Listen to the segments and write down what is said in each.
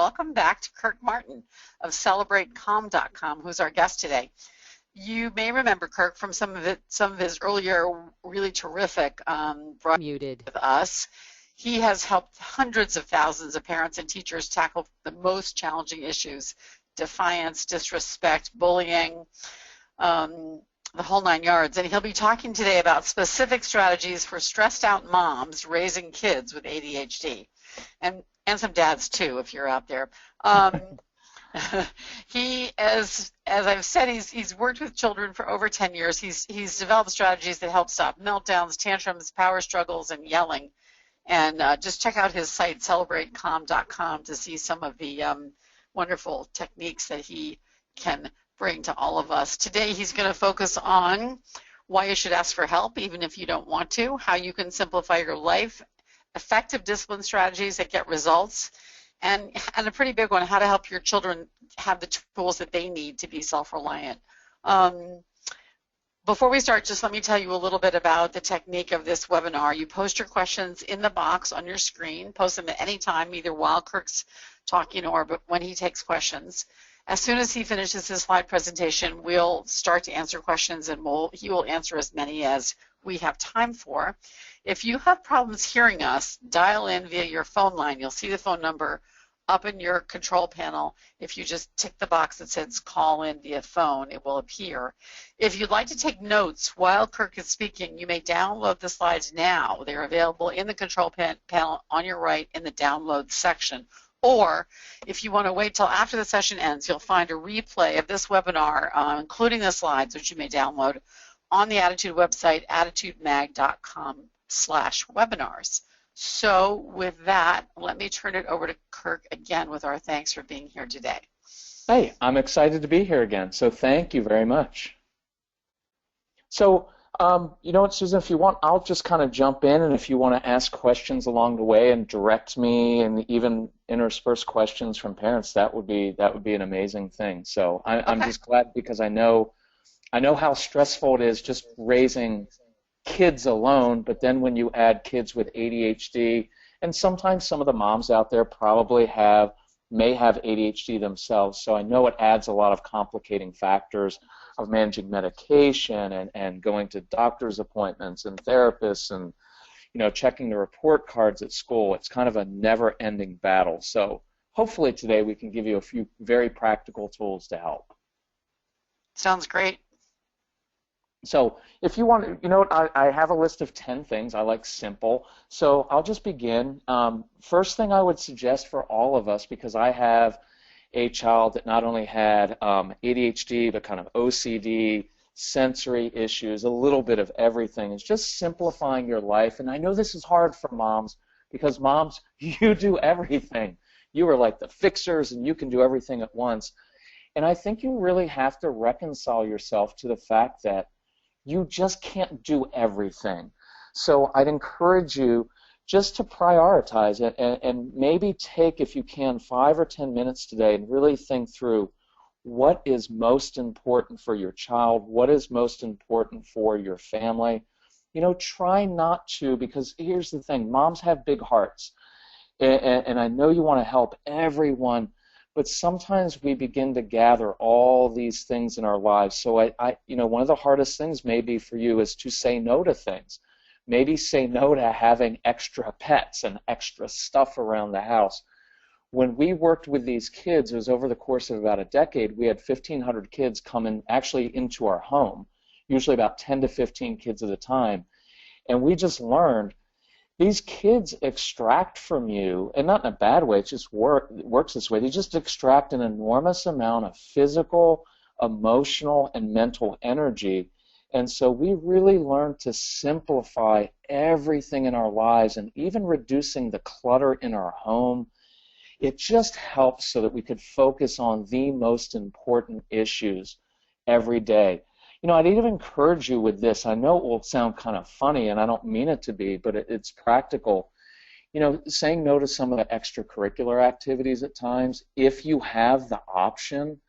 welcome back to Kirk Martin of CelebrateCalm.com, who's our guest today. You may remember Kirk from some of his earlier really terrific broadcasts with us. He has helped hundreds of thousands of parents and teachers tackle the most challenging issues: defiance, disrespect, bullying, the whole nine yards. And he'll be talking today about specific strategies for stressed out moms raising kids with ADHD, and some dads too, if you're out there. He, as I've said, he's worked with children for over 10 years. He's developed strategies that help stop meltdowns, tantrums, power struggles, and yelling. And just check out his site, CelebrateCalm.com, to see some of the wonderful techniques that he can bring to all of us. Today he's going to focus on why you should ask for help even if you don't want to, how you can simplify your life, effective discipline strategies that get results, and a pretty big one, how to help your children have the tools that they need to be self-reliant. Before we start, just let me tell you a little bit about the technique of this webinar. You post your questions in the box on your screen. Post them at any time, either while Kirk's talking or when he takes questions. As soon as he finishes his slide presentation, we'll start to answer questions, and he will answer as many as we have time for. If you have problems hearing us, dial in via your phone line. You'll see the phone number up in your control panel. If you just tick the box that says call in via phone, it will appear. If you'd like to take notes while Kirk is speaking, you may download the slides now. They're available in the control panel on your right in the download section. Or if you want to wait till after the session ends, you'll find a replay of this webinar, including the slides, which you may download on the Attitude website, attitudemag.com/webinars. So with that, let me turn it over to Kirk again with our thanks for being here today. Hey, I'm excited to be here again, so thank you very much. So, you know what, Susan, if you want, I'll just kind of jump in, and if you want to ask questions along the way and direct me and even intersperse questions from parents, that would be an amazing thing. So I'm just glad, because I know how stressful it is just raising kids alone, but then when you add kids with ADHD, and sometimes some of the moms out there probably may have ADHD themselves, so I know it adds a lot of complicating factors of managing medication and going to doctor's appointments and therapists and, you know, checking the report cards at school. It's kind of a never-ending battle. So hopefully today we can give you a few very practical tools to help. Sounds great. So if you want, you know what, I have a list of 10 things. I like simple. So I'll just begin. First thing I would suggest for all of us, because I have a child that not only had ADHD, but kind of OCD, sensory issues, a little bit of everything, is just simplifying your life. And I know this is hard for moms, because moms, you do everything. You are like the fixers, and you can do everything at once. And I think you really have to reconcile yourself to the fact that you just can't do everything. So I'd encourage you just to prioritize it, and maybe take, if you can, 5 or 10 minutes today and really think through what is most important for your child, what is most important for your family. You know, try not to, because here's the thing, moms have big hearts, and I know you want to help everyone, but sometimes we begin to gather all these things in our lives. So you know, one of the hardest things maybe for you is to say no to things. Maybe say no to having extra pets and extra stuff around the house. When we worked with these kids, it was over the course of about a decade, we had 1,500 kids come actually into our home, usually about 10 to 15 kids at a time. And we just learned these kids extract from you, and not in a bad way, it just works this way. They just extract an enormous amount of physical, emotional, and mental energy. And so we really learned to simplify everything in our lives, and even reducing the clutter in our home. It just helps so that we could focus on the most important issues every day. You know, I'd even encourage you with this. I know it will sound kind of funny, and I don't mean it to be, but it's practical. You know, saying no to some of the extracurricular activities at times, if you have the option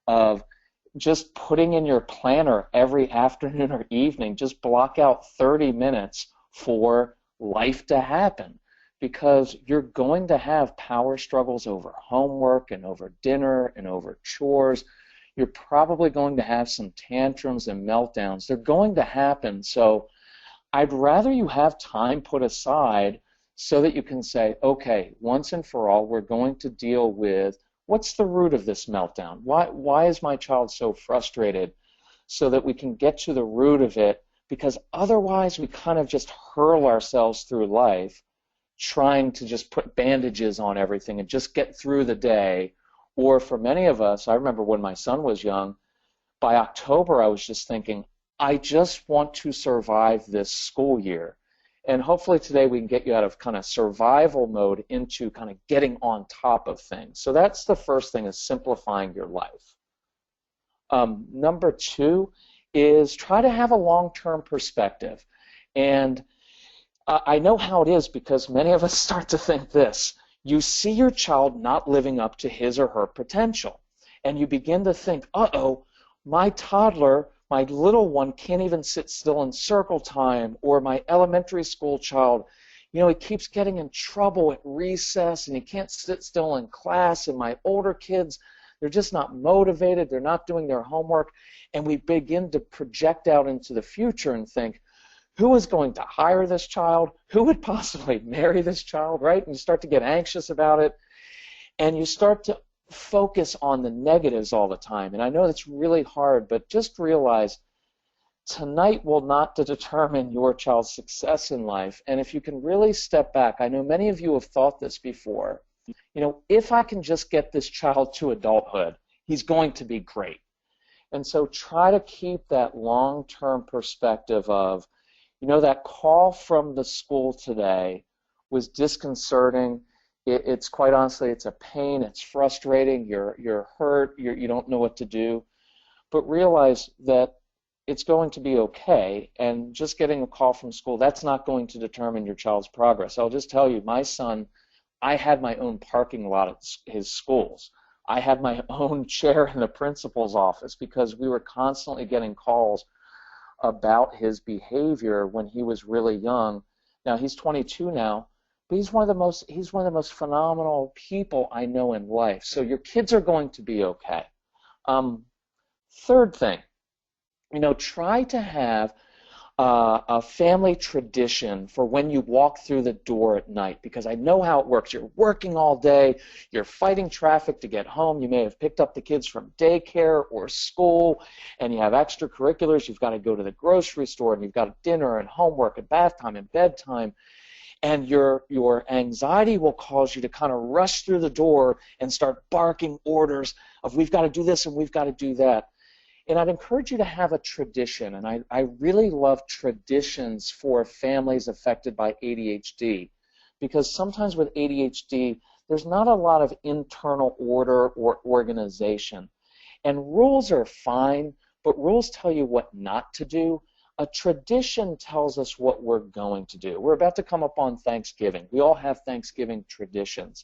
of just putting in your planner every afternoon or evening, just block out 30 minutes for life to happen. because you're going to have power struggles over homework and over dinner and over chores. You're probably going to have some tantrums and meltdowns. They're going to happen. So I'd rather you have time put aside so that you can say, okay, once and for all, we're going to deal with what's the root of this meltdown? Why is my child so frustrated? So that we can get to the root of it, because otherwise we kind of just hurl ourselves through life trying to just put bandages on everything and just get through the day. Or for many of us, I remember when my son was young, by October I was just thinking, I just want to survive this school year. And hopefully today we can get you out of kind of survival mode into kind of getting on top of things. So that's the first thing, is simplifying your life. Number two is try to have a long-term perspective. And I know how it is, because many of us start to think this. You see your child not living up to his or her potential, and you begin to think, uh-oh, my toddler, my little one, can't even sit still in circle time, or my elementary school child, you know, he keeps getting in trouble at recess and he can't sit still in class, and my older kids, they're just not motivated, they're not doing their homework, and we begin to project out into the future and think, who is going to hire this child? Who would possibly marry this child, right? And you start to get anxious about it, and you start to focus on the negatives all the time. And I know that's really hard, but just realize tonight will not determine your child's success in life. And if you can really step back, I know many of you have thought this before, you know, if I can just get this child to adulthood, he's going to be great. And so try to keep that long-term perspective of, you know, that call from the school today was disconcerting. It's quite honestly, it's a pain, it's frustrating, you're hurt, you don't know what to do. But realize that it's going to be okay, and just getting a call from school, that's not going to determine your child's progress. I'll just tell you, my son, I had my own parking lot at his schools. I had my own chair in the principal's office, because we were constantly getting calls about his behavior when he was really young. Now he's 22 now, but he's one of the most phenomenal people I know in life. So your kids are going to be okay. Third thing, you know, try to have a family tradition for when you walk through the door at night, because I know how it works. You're working all day, you're fighting traffic to get home, you may have picked up the kids from daycare or school, and you have extracurriculars, you've got to go to the grocery store, and you've got dinner and homework and bath time and bedtime, and your anxiety will cause you to kind of rush through the door and start barking orders of, we've got to do this and we've got to do that. And I'd encourage you to have a tradition, and I really love traditions for families affected by ADHD, because sometimes with ADHD, there's not a lot of internal order or organization. And rules are fine, but rules tell you what not to do. A tradition tells us what we're going to do. We're about to come up on Thanksgiving. We all have Thanksgiving traditions.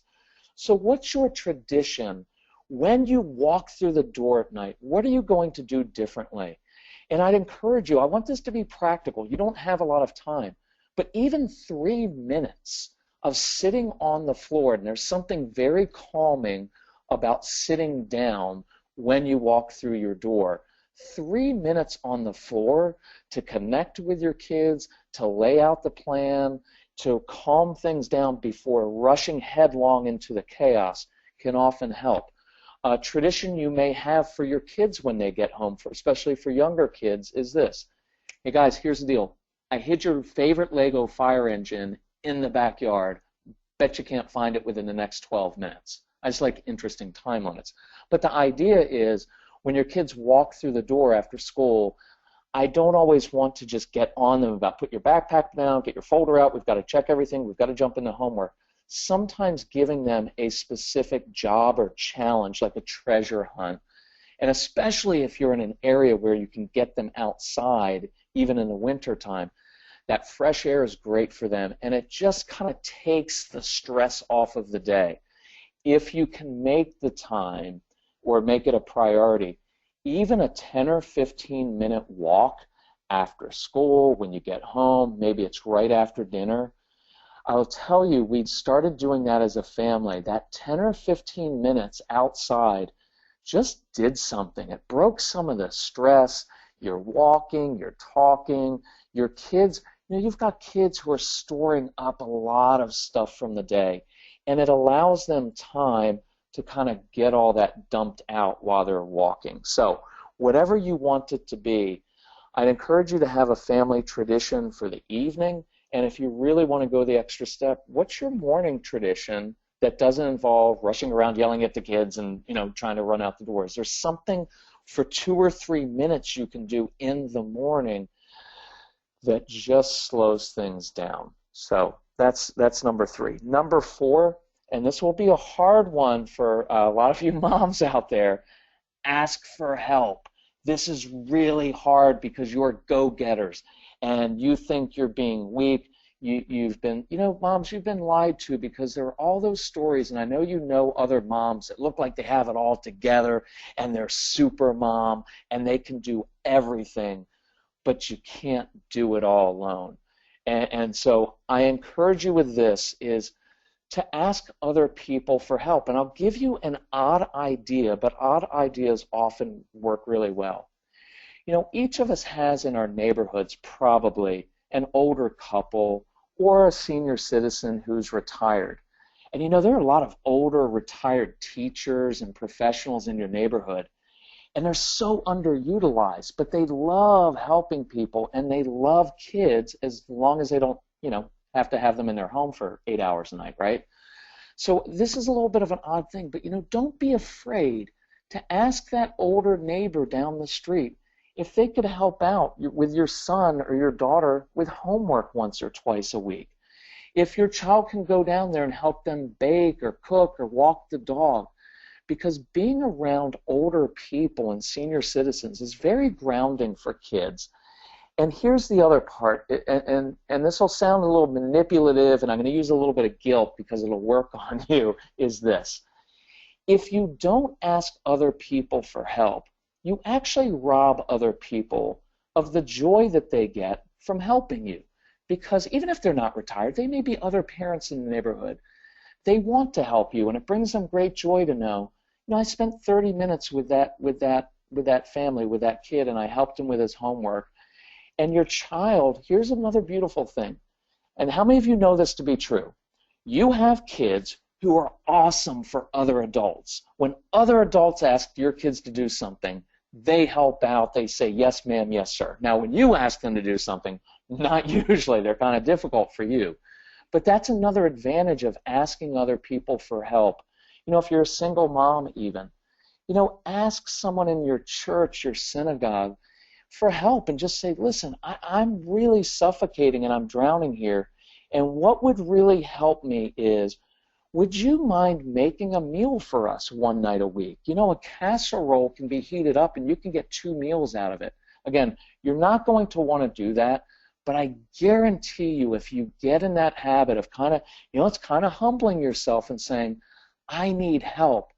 So what's your tradition? When you walk through the door at night, what are you going to do differently? And I'd encourage you, I want this to be practical. You don't have a lot of time, but even 3 minutes of sitting on the floor, and there's something very calming about sitting down when you walk through your door. 3 minutes on the floor to connect with your kids, to lay out the plan, to calm things down before rushing headlong into the chaos can often help. A tradition you may have for your kids when they get home, especially for younger kids, is this. Hey guys, here's the deal. I hid your favorite Lego fire engine in the backyard. Bet you can't find it within the next 12 minutes. I just like interesting time limits. But the idea is, when your kids walk through the door after school, I don't always want to just get on them about put your backpack down, get your folder out, we've got to check everything, we've got to jump into homework. Sometimes giving them a specific job or challenge, like a treasure hunt, and especially if you're in an area where you can get them outside, even in the winter time, that fresh air is great for them, and it just kind of takes the stress off of the day. If you can make the time or make it a priority, even a 10 or 15 minute walk after school, when you get home, maybe it's right after dinner, I'll tell you, we started doing that as a family. That 10 or 15 minutes outside just did something. It broke some of the stress. You're walking, you're talking, your kids, you've got kids who are storing up a lot of stuff from the day, and it allows them time to kind of get all that dumped out while they're walking. So whatever you want it to be, I'd encourage you to have a family tradition for the evening. And if you really want to go the extra step, what's your morning tradition that doesn't involve rushing around yelling at the kids and trying to run out the doors? There's something for 2 or 3 minutes you can do in the morning that just slows things down. So that's number 3. Number 4, and this will be a hard one for a lot of you moms out there, ask for help. This is really hard because you're go-getters and you think you're being weak. You've been, moms, you've been lied to, because there are all those stories, and I know you know other moms that look like they have it all together and they're super mom and they can do everything, but you can't do it all alone. And so I encourage you with this is to ask other people for help. And I'll give you an odd idea, but odd ideas often work really well. Each of us has in our neighborhoods probably an older couple or a senior citizen who's retired. And there are a lot of older retired teachers and professionals in your neighborhood, and they're so underutilized, but they love helping people and they love kids as long as they don't, have to have them in their home for 8 hours a night, right? So this is a little bit of an odd thing, but don't be afraid to ask that older neighbor down the street if they could help out with your son or your daughter with homework once or twice a week. If your child can go down there and help them bake or cook or walk the dog, because being around older people and senior citizens is very grounding for kids. And here's the other part, and this will sound a little manipulative, and I'm going to use a little bit of guilt because it'll work on you, is this. If you don't ask other people for help, you actually rob other people of the joy that they get from helping you. Because even if they're not retired, they may be other parents in the neighborhood. They want to help you, and it brings them great joy to know, I spent 30 minutes with that family, with that kid, and I helped him with his homework. And your child, here's another beautiful thing, and how many of you know this to be true? You have kids who are awesome for other adults. When other adults ask your kids to do something, they help out. They say, yes, ma'am, yes, sir. Now, when you ask them to do something, not usually. They're kind of difficult for you. But that's another advantage of asking other people for help. If you're a single mom even, ask someone in your church, your synagogue, for help and just say, listen, I'm really suffocating and I'm drowning here, and what would really help me is, would you mind making a meal for us one night a week? A casserole can be heated up and you can get 2 meals out of it. Again, you're not going to want to do that, but I guarantee you if you get in that habit of it's kind of humbling yourself and saying, I need help,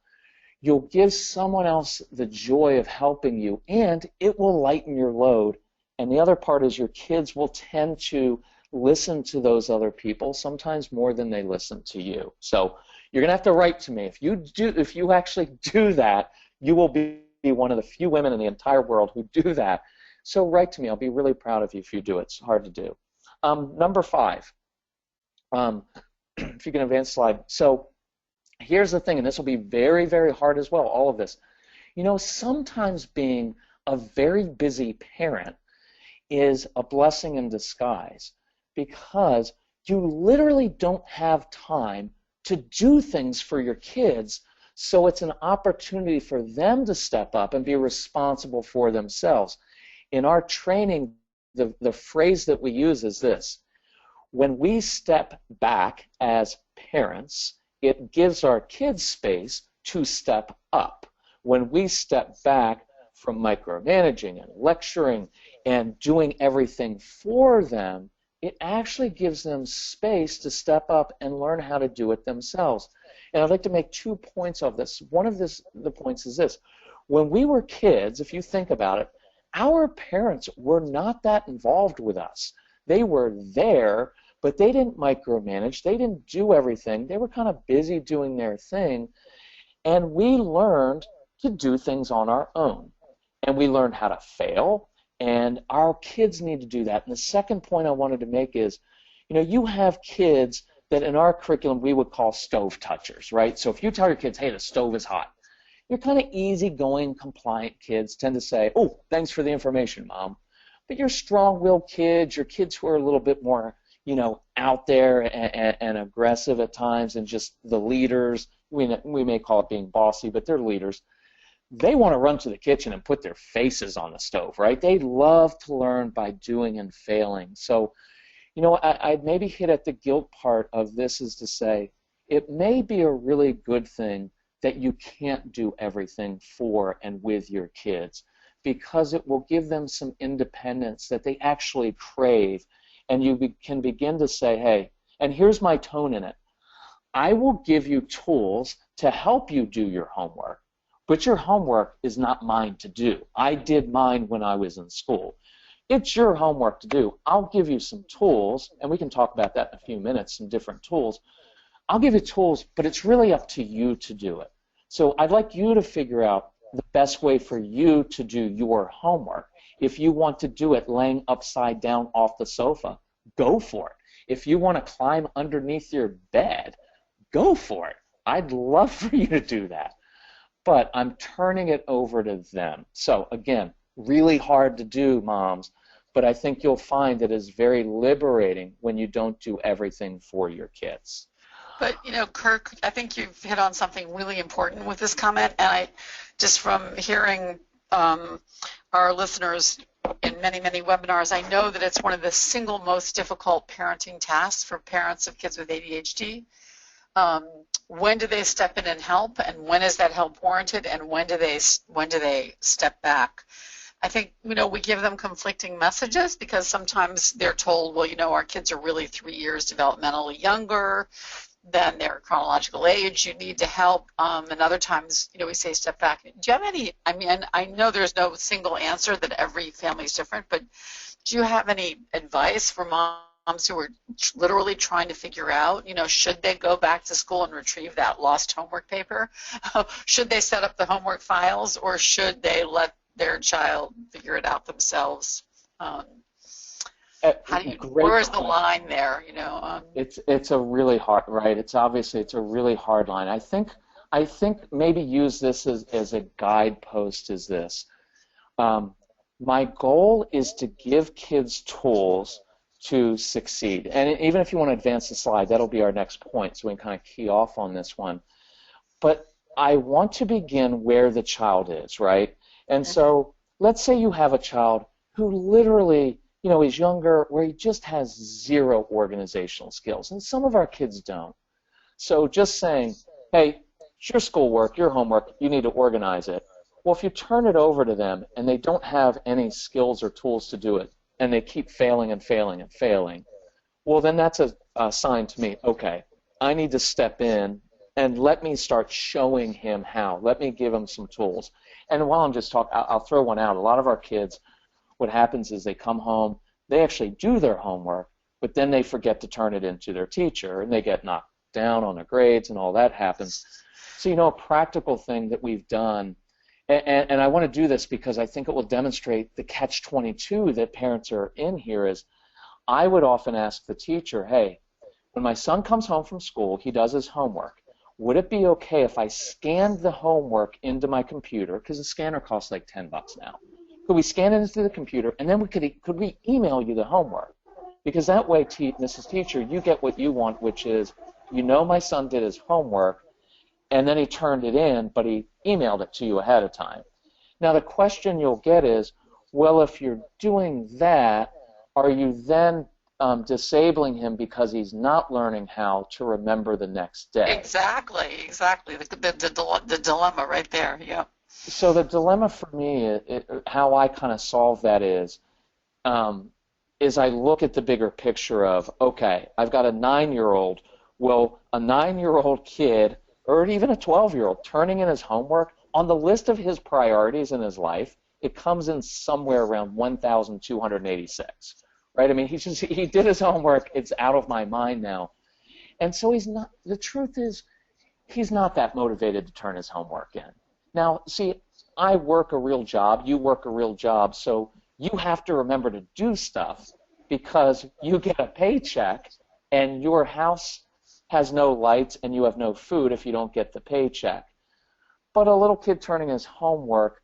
you'll give someone else the joy of helping you, and it will lighten your load. And the other part is your kids will tend to listen to those other people, sometimes more than they listen to you. So you're going to have to write to me. If you actually do that, you will be one of the few women in the entire world who do that. So write to me. I'll be really proud of you if you do it. It's hard to do. Number 5, if you can advance slide. So here's the thing, and this will be very, very hard as well, all of this. Sometimes being a very busy parent is a blessing in disguise, because you literally don't have time to do things for your kids, so it's an opportunity for them to step up and be responsible for themselves. In our training, the phrase that we use is this: when we step back as parents, it gives our kids space to step up. When we step back from micromanaging and lecturing and doing everything for them, it actually gives them space to step up and learn how to do it themselves. And I'd like to make 2 points of this. One of the points is this. When we were kids, if you think about it, our parents were not that involved with us. They were there, but they didn't micromanage. They didn't do everything. They were kind of busy doing their thing, and we learned to do things on our own. And we learned how to fail, and our kids need to do that. And the second point I wanted to make is, you have kids that in our curriculum we would call stove touchers, right? So if you tell your kids, hey, the stove is hot, your kind of easygoing, compliant kids tend to say, oh, thanks for the information, Mom. But your strong-willed kids, your kids who are a little bit more, out there and aggressive at times, and just the leaders, we may call it being bossy, but they're leaders. They want to run to the kitchen and put their faces on the stove, right? They love to learn by doing and failing. So, I'd maybe hit at the guilt part of this is to say, it may be a really good thing that you can't do everything for and with your kids, because it will give them some independence that they actually crave, and you can begin to say, hey, and here's my tone in it. I will give you tools to help you do your homework, but your homework is not mine to do. I did mine when I was in school. It's your homework to do. I'll give you some tools, and we can talk about that in a few minutes, some different tools. I'll give you tools, but it's really up to you to do it. So I'd like you to figure out the best way for you to do your homework. If you want to do it laying upside down off the sofa, go for it. If you want to climb underneath your bed, go for it. I'd love for you to do that. But I'm turning it over to them. So again, really hard to do, moms, but I think you'll find it is very liberating when you don't do everything for your kids. But, Kirk, I think you've hit on something really important with this comment, and I, just from hearing our listeners in many, many webinars, I know that it's one of the single most difficult parenting tasks for parents of kids with ADHD. When do they step in and help, and when is that help warranted, and when do they step back? I think, we give them conflicting messages, because sometimes they're told, well, our kids are really 3 years developmentally younger than their chronological age, you need to help, and other times, we say step back. Do you have any, I know there's no single answer, that every family is different, but do you have any advice for moms who are literally trying to figure out, should they go back to school and retrieve that lost homework paper? Should they set up the homework files, or should they let their child figure it out themselves? Where is the line there? It's a really hard, right? It's a really hard line. I think maybe use this as a guidepost. Is this my goal is to give kids tools to succeed. And even if you want to advance the slide, that'll be our next point, so we can kind of key off on this one. But I want to begin where the child is, right? And so let's say you have a child who literally, is younger, where he just has zero organizational skills. And some of our kids don't. So just saying, hey, it's your schoolwork, your homework, you need to organize it. Well, if you turn it over to them and they don't have any skills or tools to do it, and they keep failing and failing and failing, well, then that's a sign to me, okay, I need to step in and let me start showing him how. Let me give him some tools. And while I'm just talking, I'll throw one out. A lot of our kids, what happens is they come home, they actually do their homework, but then they forget to turn it into their teacher, and they get knocked down on their grades, and all that happens. So, a practical thing that we've done, and I want to do this because I think it will demonstrate the catch-22 that parents are in here, is I would often ask the teacher, hey, when my son comes home from school, he does his homework, would it be okay if I scanned the homework into my computer, because the scanner costs like $10 now. Could we scan it into the computer, and then could we email you the homework? Because that way, Mrs. Teacher, you get what you want, which is, my son did his homework, and then he turned it in, but he emailed it to you ahead of time. Now, the question you'll get is, well, if you're doing that, are you then disabling him because he's not learning how to remember the next day? Exactly. The dilemma right there, yeah. So the dilemma for me, how I kind of solve that is I look at the bigger picture of, okay, I've got a 9-year-old. Well, a 9-year-old kid, or even a 12-year-old, turning in his homework, on the list of his priorities in his life, it comes in somewhere around 1,286. right? I mean, he did his homework. It's out of my mind now. And so he's not, the truth is, he's not that motivated to turn his homework in. Now, see, I work a real job, you work a real job, so you have to remember to do stuff because you get a paycheck and your house has no lights and you have no food if you don't get the paycheck. But a little kid turning his homework,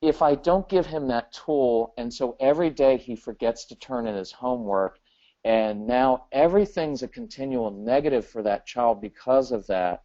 if I don't give him that tool, and so every day he forgets to turn in his homework, and now everything's a continual negative for that child because of that,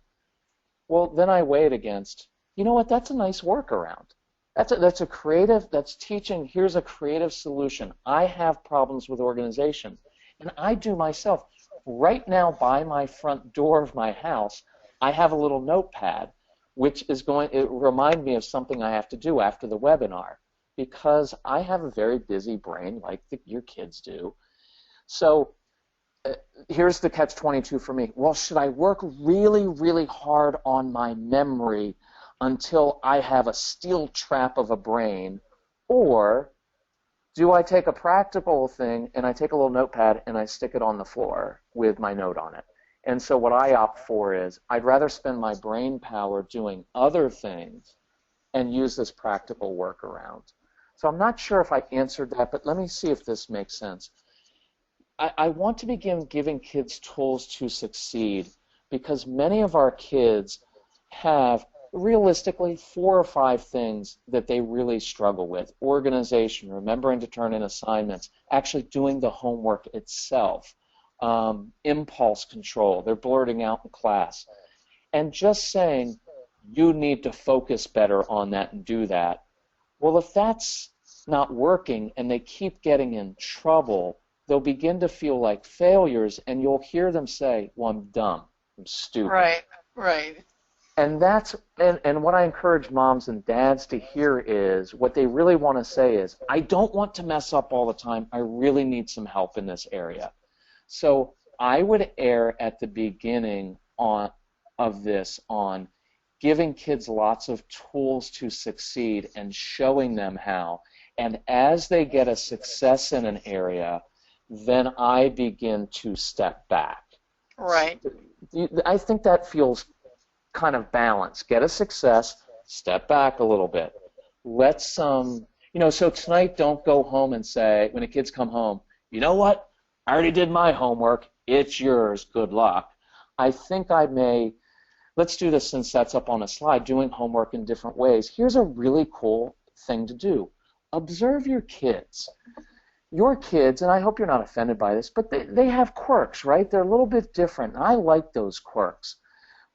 well, then I weigh it against, you know what, that's a nice workaround. That's a creative, that's teaching, here's a creative solution. I have problems with organization, and I do myself. Right now, by my front door of my house, I have a little notepad, which is going to remind me of something I have to do after the webinar, because I have a very busy brain like your kids do. So here's the catch-22 for me. Well, should I work really, really hard on my memory until I have a steel trap of a brain, or do I take a practical thing and I take a little notepad and I stick it on the floor with my note on it? And so what I opt for is I'd rather spend my brain power doing other things and use this practical workaround. So I'm not sure if I answered that, but let me see if this makes sense. I want to begin giving kids tools to succeed because many of our kids have realistically 4 or 5 things that they really struggle with. Organization, remembering to turn in assignments, actually doing the homework itself, impulse control, they're blurting out in class. And just saying, you need to focus better on that and do that. Well, if that's not working and they keep getting in trouble, they'll begin to feel like failures, and you'll hear them say, well, I'm dumb, I'm stupid. Right, right. And that's and what I encourage moms and dads to hear is, what they really want to say is, I don't want to mess up all the time, I really need some help in this area. So I would err at the beginning of this on giving kids lots of tools to succeed and showing them how. And as they get a success in an area, then I begin to step back. Right. I think that feels kind of balanced. Get a success, step back a little bit. Let some, so tonight don't go home and say, when the kids come home, you know what, I already did my homework, it's yours, good luck. I think I may, let's do this since that's up on a slide, doing homework in different ways. Here's a really cool thing to do. Observe your kids. Your kids, and I hope you're not offended by this, but they have quirks, right? They're a little bit different, and I like those quirks.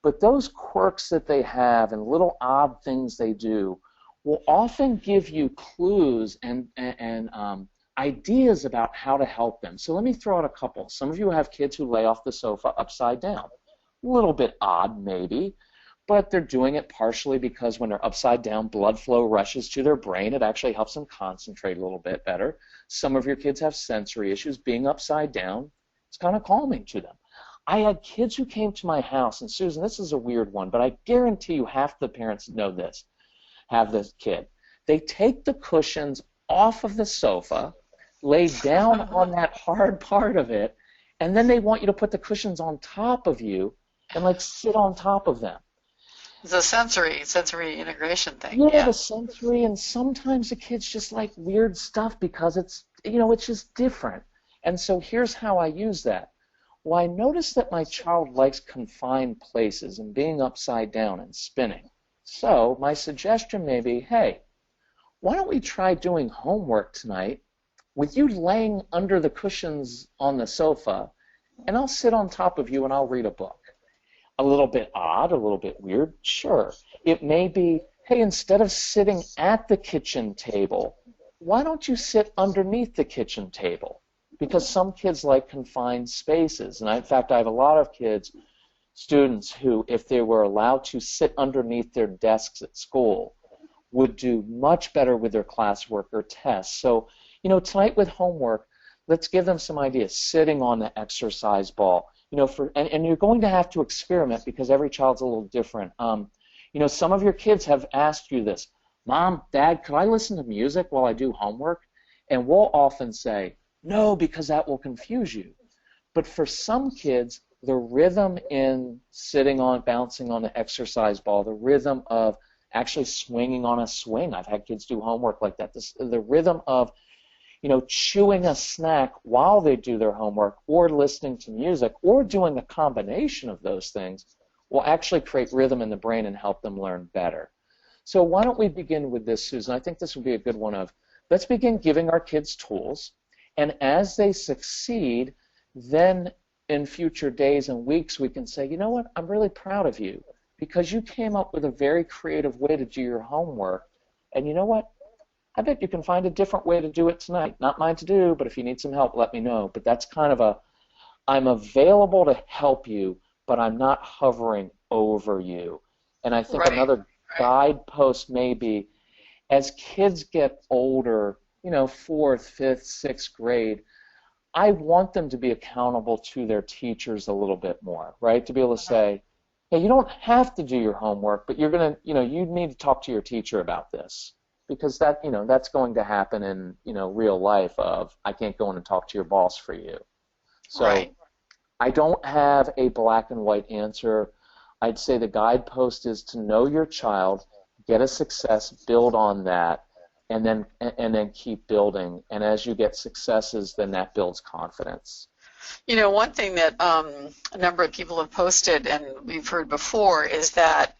But those quirks that they have and little odd things they do will often give you clues and ideas about how to help them. So let me throw out a couple. Some of you have kids who lay off the sofa upside down. A little bit odd, maybe, but they're doing it partially because when they're upside down, blood flow rushes to their brain. It actually helps them concentrate a little bit better. Some of your kids have sensory issues. Being upside down, it's kind of calming to them. I had kids who came to my house, and Susan, this is a weird one, but I guarantee you half the parents know this, have this kid. They take the cushions off of the sofa, lay down on that hard part of it, and then they want you to put the cushions on top of you and like sit on top of them. It's a sensory integration thing. Yeah, the sensory, and sometimes the kids just like weird stuff because it's, it's just different. And so here's how I use that. Well, I notice that my child likes confined places and being upside down and spinning. So my suggestion may be, hey, why don't we try doing homework tonight with you laying under the cushions on the sofa, and I'll sit on top of you and I'll read a book. A little bit odd, a little bit weird, sure. It may be, hey, instead of sitting at the kitchen table, why don't you sit underneath the kitchen table? Because some kids like confined spaces. And in fact, I have a lot of kids, students, who, if they were allowed to sit underneath their desks at school, would do much better with their classwork or tests. So, tonight with homework, let's give them some ideas. Sitting on the exercise ball. And you're going to have to experiment because every child's a little different. Some of your kids have asked you this, Mom, Dad, could I listen to music while I do homework? And we'll often say, No, because that will confuse you. But for some kids, the rhythm in sitting on, bouncing on an exercise ball, the rhythm of actually swinging on a swing. I've had kids do homework like that. The rhythm of, chewing a snack while they do their homework, or listening to music, or doing a combination of those things will actually create rhythm in the brain and help them learn better. So why don't we begin with this, Susan? I think this would be a good one of, let's begin giving our kids tools, and as they succeed, then in future days and weeks we can say, you know what, I'm really proud of you because you came up with a very creative way to do your homework, and you know what, I bet you can find a different way to do it tonight. Not mine to do, but if you need some help, let me know. But that's kind of I'm available to help you, but I'm not hovering over you. And I think another guidepost may be, as kids get older, 4th, 5th, 6th grade, I want them to be accountable to their teachers a little bit more, right? To be able to say, hey, you don't have to do your homework, but you're going to, you need to talk to your teacher about this. Because that's going to happen in, real life of, I can't go in and talk to your boss for you. So I don't have a black and white answer. I'd say the guidepost is to know your child, get a success, build on that, and then keep building. And as you get successes, then that builds confidence. One thing that a number of people have posted and we've heard before is that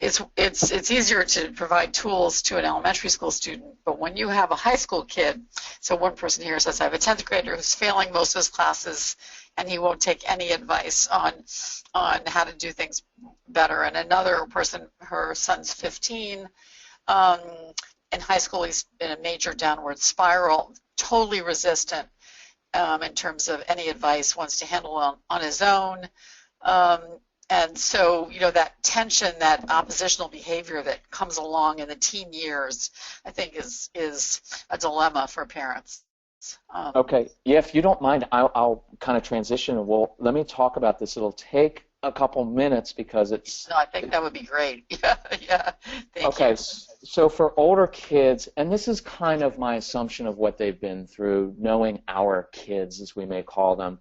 it's easier to provide tools to an elementary school student, but when you have a high school kid, so one person here says, I have a 10th grader who's failing most of his classes and he won't take any advice on how to do things better. And another person, her son's 15, in high school he's in a major downward spiral, totally resistant in terms of any advice, wants to handle it on his own. And so, that tension, that oppositional behavior that comes along in the teen years, I think is a dilemma for parents. Okay. Yeah, if you don't mind, I'll kind of transition. Well, let me talk about this. It'll take a couple minutes because it's... No, I think that would be great. Yeah. Thank you. Okay. So for older kids, and this is kind of my assumption of what they've been through, knowing our kids, as we may call them,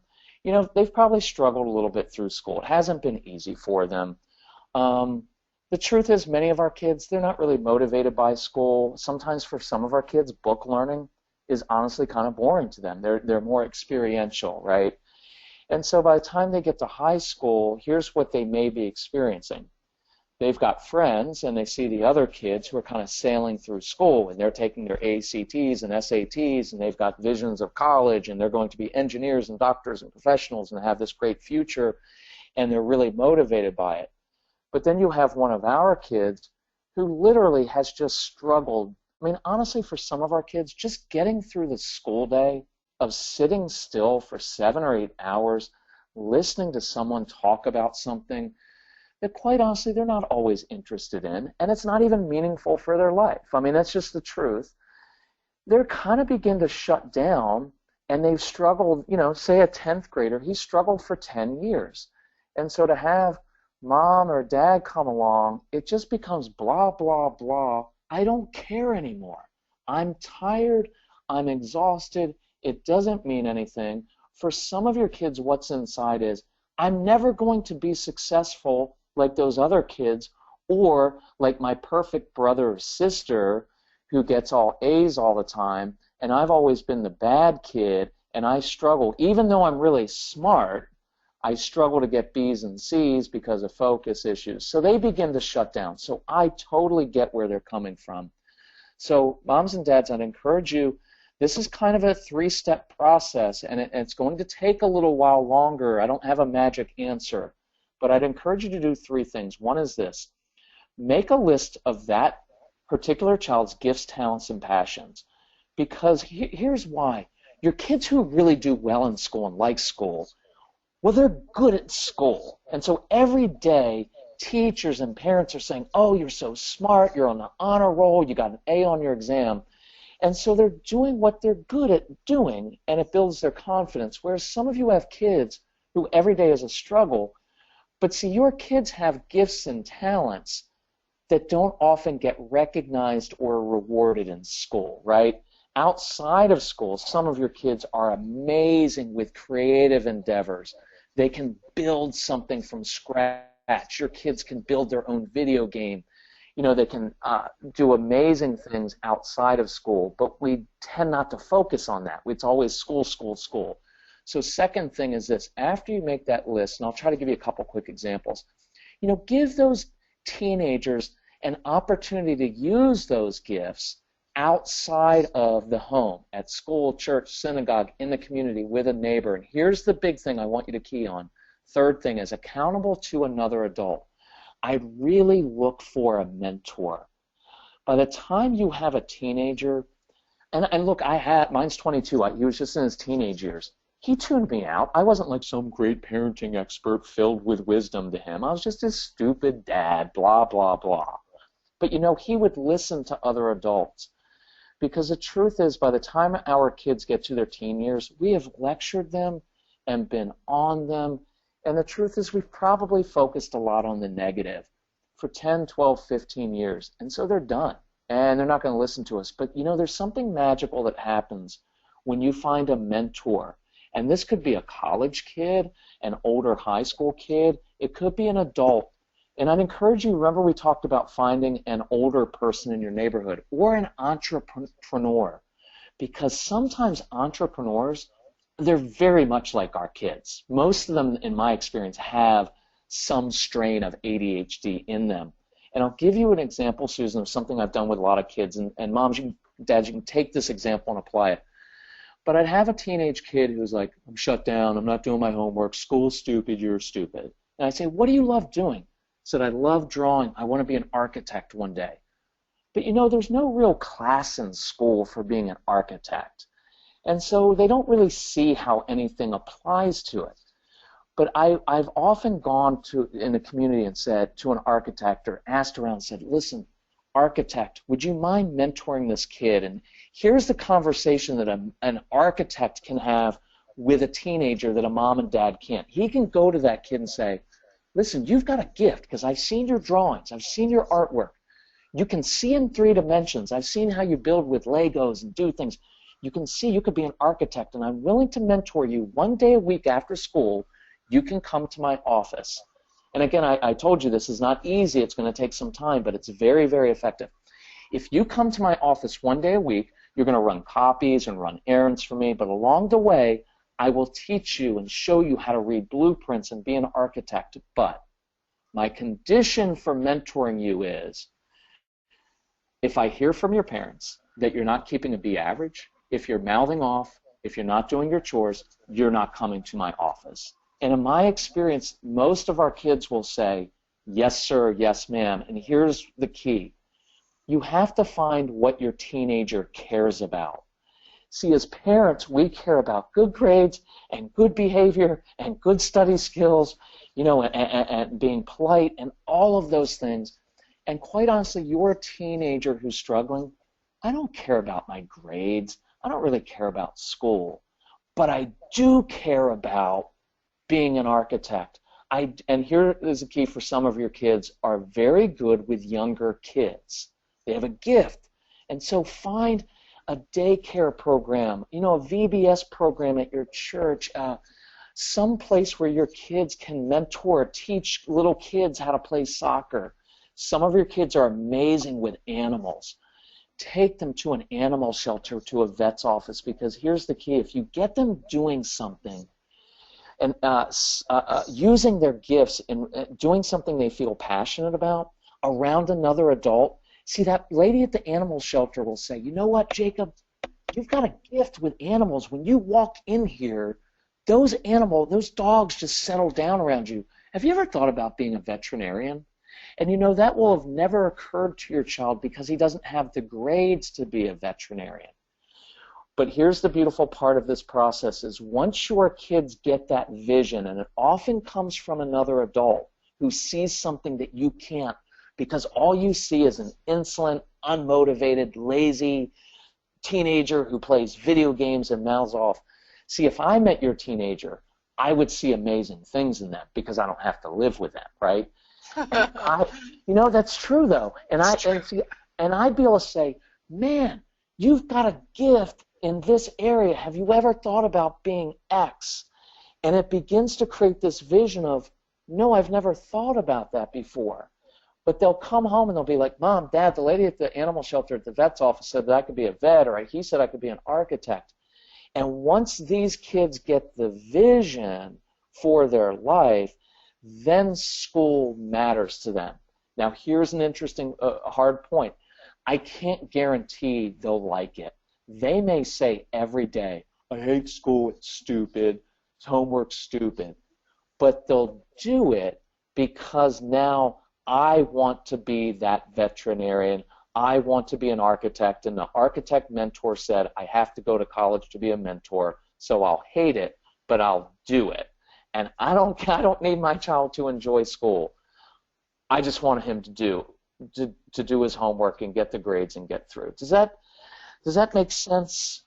they've probably struggled a little bit through school. It hasn't been easy for them. The truth is, many of our kids, they're not really motivated by school. Sometimes for some of our kids, book learning is honestly kind of boring to them. They're more experiential, right? And so by the time they get to high school, here's what they may be experiencing. They've got friends, and they see the other kids who are kind of sailing through school, and they're taking their ACTs and SATs, and they've got visions of college, and they're going to be engineers and doctors and professionals and have this great future, and they're really motivated by it. But then you have one of our kids who literally has just struggled. I mean, honestly, for some of our kids, just getting through the school day of sitting still for 7 or 8 hours, listening to someone talk about something that quite honestly they're not always interested in, and it's not even meaningful for their life. I mean, that's just the truth. They're kind of begin to shut down, and they've struggled, say a 10th grader, he struggled for 10 years. And so to have mom or dad come along, it just becomes blah, blah, blah. I don't care anymore. I'm tired. I'm exhausted. It doesn't mean anything. For some of your kids, what's inside is, I'm never going to be successful like those other kids, or like my perfect brother or sister who gets all A's all the time, and I've always been the bad kid, and I struggle. Even though I'm really smart, I struggle to get B's and C's because of focus issues. So they begin to shut down. So I totally get where they're coming from. So moms and dads, I'd encourage you, this is kind of a 3-step process, and it's going to take a little while longer. I don't have a magic answer. But I'd encourage you to do 3 things. One is this. Make a list of that particular child's gifts, talents, and passions. Because here's why. Your kids who really do well in school and like school, well, they're good at school. And so every day, teachers and parents are saying, oh, you're so smart, you're on the honor roll, you got an A on your exam. And so they're doing what they're good at doing, and it builds their confidence. Whereas some of you have kids who every day is a struggle. But see, your kids have gifts and talents that don't often get recognized or rewarded in school, right? Outside of school, some of your kids are amazing with creative endeavors. They can build something from scratch. Your kids can build their own video game. They can do amazing things outside of school, but we tend not to focus on that. It's always school, school, school. So second thing is this. After you make that list, and I'll try to give you a couple quick examples, give those teenagers an opportunity to use those gifts outside of the home, at school, church, synagogue, in the community, with a neighbor. And here's the big thing I want you to key on. Third thing is accountable to another adult. I really look for a mentor. By the time you have a teenager, and look, mine's 22. He was just in his teenage years. He tuned me out. I wasn't like some great parenting expert filled with wisdom to him. I was just his stupid dad, blah, blah, blah. But he would listen to other adults. Because the truth is, by the time our kids get to their teen years, we have lectured them and been on them. And the truth is, we've probably focused a lot on the negative for 10, 12, 15 years. And so they're done. And they're not going to listen to us. But, there's something magical that happens when you find a mentor. And this could be a college kid, an older high school kid. It could be an adult. And I'd encourage you, remember we talked about finding an older person in your neighborhood or an entrepreneur, because sometimes entrepreneurs, they're very much like our kids. Most of them, in my experience, have some strain of ADHD in them. And I'll give you an example, Susan, of something I've done with a lot of kids. And moms, dads, you can take this example and apply it. But I'd have a teenage kid who's like, I'm shut down, I'm not doing my homework, school's stupid, you're stupid. And I'd say, what do you love doing? Said, I love drawing. I want to be an architect one day. But there's no real class in school for being an architect. And so they don't really see how anything applies to it. But I've often gone in the community and said to an architect or asked around and said, listen, architect, would you mind mentoring this kid? And here's the conversation that an architect can have with a teenager that a mom and dad can't. He can go to that kid and say, listen, you've got a gift because I've seen your drawings. I've seen your artwork. You can see in 3 dimensions. I've seen how you build with Legos and do things. You can see you could be an architect, and I'm willing to mentor you 1 day a week after school. You can come to my office. And again, I told you this is not easy. It's going to take some time, but it's very, very effective. If you come to my office 1 day a week, you're going to run copies and run errands for me, but along the way, I will teach you and show you how to read blueprints and be an architect. But my condition for mentoring you is if I hear from your parents that you're not keeping a B average, if you're mouthing off, if you're not doing your chores, you're not coming to my office. And in my experience, most of our kids will say, yes, sir, yes, ma'am. And here's the key. You have to find what your teenager cares about. See, as parents, we care about good grades and good behavior and good study skills, and being polite and all of those things. And quite honestly, you're a teenager who's struggling. I don't care about my grades. I don't really care about school. But I do care about being an architect. And here is the key for some of your kids are very good with younger kids. They have a gift. And so find a daycare program, a VBS program at your church, some place where your kids can mentor, teach little kids how to play soccer. Some of your kids are amazing with animals. Take them to an animal shelter, to a vet's office, because here's the key. If you get them doing something and using their gifts and doing something they feel passionate about around another adult, see, that lady at the animal shelter will say, you know what, Jacob, you've got a gift with animals. When you walk in here, those dogs just settle down around you. Have you ever thought about being a veterinarian? And that will have never occurred to your child because he doesn't have the grades to be a veterinarian. But here's the beautiful part of this process is once your kids get that vision, and it often comes from another adult who sees something that you can't, because all you see is an insolent, unmotivated, lazy teenager who plays video games and mouths off. See, if I met your teenager, I would see amazing things in them because I don't have to live with them, right? And that's true though. And I'd be able to say, man, You've got a gift in this area. Have you ever thought about being X? And it begins to create this vision of, no, I've never thought about that before. But they'll come home and they'll be like, Mom, Dad, the lady at the animal shelter at the vet's office said that I could be a vet, or he said I could be an architect. And once these kids get the vision for their life, then school matters to them. Now, here's an interesting, hard point. I can't guarantee they'll like it. They may say every day, I hate school, it's stupid, it's homework stupid. But they'll do it because now I want to be that veterinarian. I want to be an architect, and the architect mentor said I have to go to college to be a mentor, so I'll hate it, but I'll do it. And I don't need my child to enjoy school. I just want him to do his homework and get the grades and get through. Does that make sense?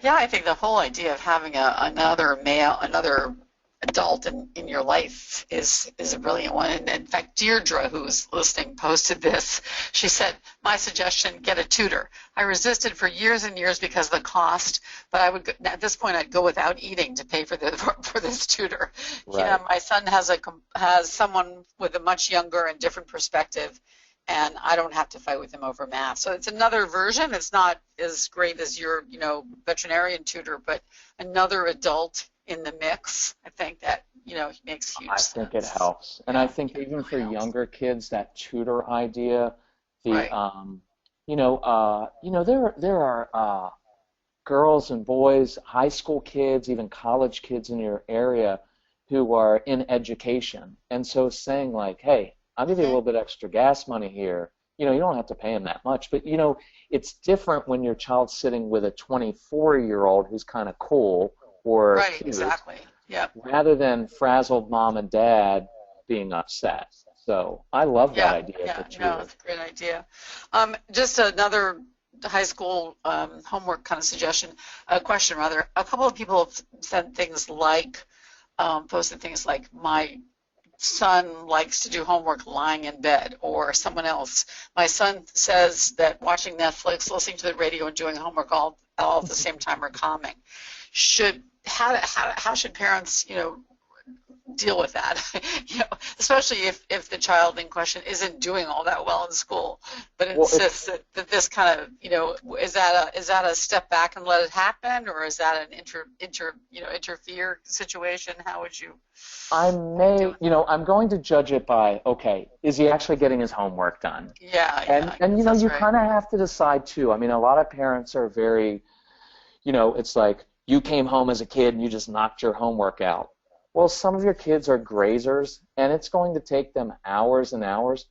Yeah, I think the whole idea of having another adult in your life is a brilliant one. And in fact, Deirdre, who's listening, posted this. She said, my suggestion, get a tutor. I resisted for years and years because of the cost, but at this point I'd go without eating to pay for this tutor. Right. Yeah, my son has someone with a much younger and different perspective, and I don't have to fight with him over math. So it's another version. It's not as great as your, veterinarian tutor, but another adult in the mix. I think that, makes huge sense. I think it helps. And I think even for younger kids, that tutor idea, there are girls and boys, high school kids, even college kids in your area who are in education. And so saying like, hey, I'll give you a little bit extra gas money here. You don't have to pay them that much. But, it's different when your child's sitting with a 24-year-old who's kind of cool or right, cute, exactly. Yeah. rather than frazzled mom and dad being upset. So I love that idea. No, it's a great idea. Just another high school homework kind of question rather. A couple of people have said things like, posted things like, my son likes to do homework lying in bed, or someone else. My son says that watching Netflix, listening to the radio, and doing homework all at the same time are calming. How should parents, deal with that? Especially if the child in question isn't doing all that well in school, but insists that this kind of, is that a step back and let it happen, or is that an interfere situation? How would you? I'm going to judge it by, okay, is he actually getting his homework done? Yeah. And you kind of have to decide too. I mean, a lot of parents are very, it's like, you came home as a kid and you just knocked your homework out. Well, some of your kids are grazers, and it's going to take them hours and hours.